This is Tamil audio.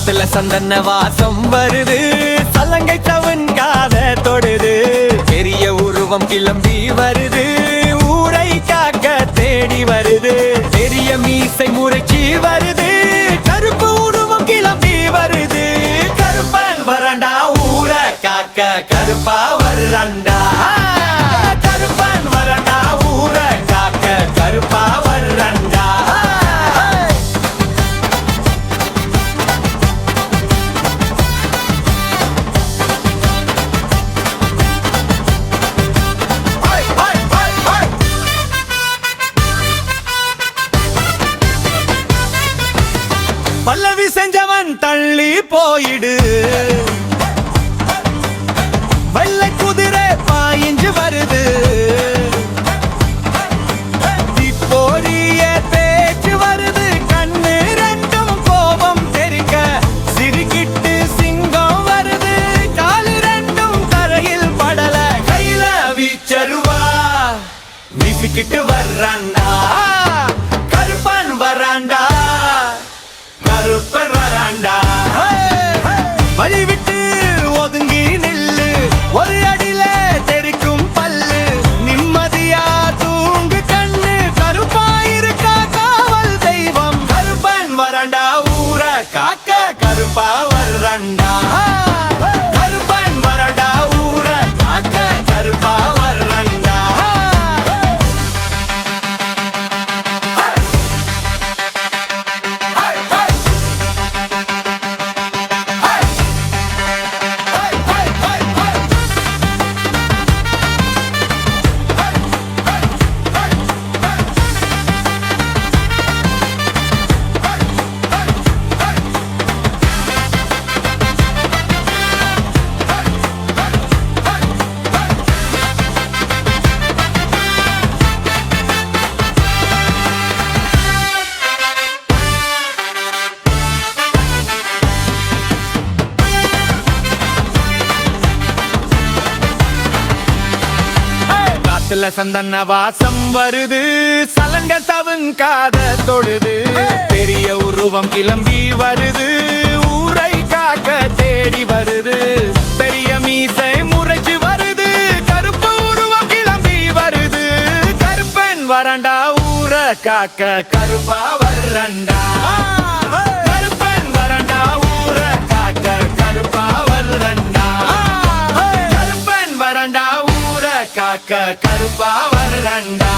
காத்துல சந்தன வாசம் வருது, சலங்கை தவன்காத தொடுது, பெரிய உருவம் கிளம்பி வருது, ஊரை காக்க தேடி வருது, பெரிய மீசை முறைச்சி வருது, கருப்பு உருவம் கிளம்பி வருது, கருப்பன் வரண்டா ஊரை காக்க கருப்பா வர்றண்டா, கருப்பன் வரண்டா ஊரை காக்க கருப்பா வர்றண்டா. பல்லவி செஞ்சவன் தள்ளி போயிடு, வெள்ளை குதிரை பாயிஞ்சு வருது, தீப்பொறிய பேச்சு வருது, கண்ணு ரெண்டும் கோபம் தெரிக்க, சிறுகிட்டு சிங்கம் வருது, காலு ரெண்டும் தரையில் படல, கையில வீச்சருவா வீசிக்கிட்டு வர்றாண்டா, கருப்பன் வராண்டா, கருப்பன் வராண்டா. வழி விட்டு ஒதுங்கி நில்லு, ஒரு அடியில தெரிக்கும் பல்லு, நிம்மதியா தூங்கு கண்ணு, கருப்பா இருக்கா காவல் தெய்வம், கருப்பன் வராண்டா ஊரை காக்க கருப்பா வர்றண்டா, கருப்பன் வராண்டா ஊரை காக்க கருப்பா வர்றண்டா. காத்துல சந்தன வாசம் வருது, சலங்க தவன்காத தொடுது, பெரிய உருவம் கிளம்பி வருது, ஊரை காக்க தேடி வருது, பெரிய மீசை முறைச்சு வருது, கருப்பு உருவம் கிளம்பி வருது, கருப்பன் வரண்டா ஊரை காக்க கருப்பா வர்றண்டா, கருப்பன் வரண்டா ஊரை காக்க கருப்பா வர்றண்டா, கருப்பன் வரண்டா ஊரை காக்க கருப்பா வர்றண்டா.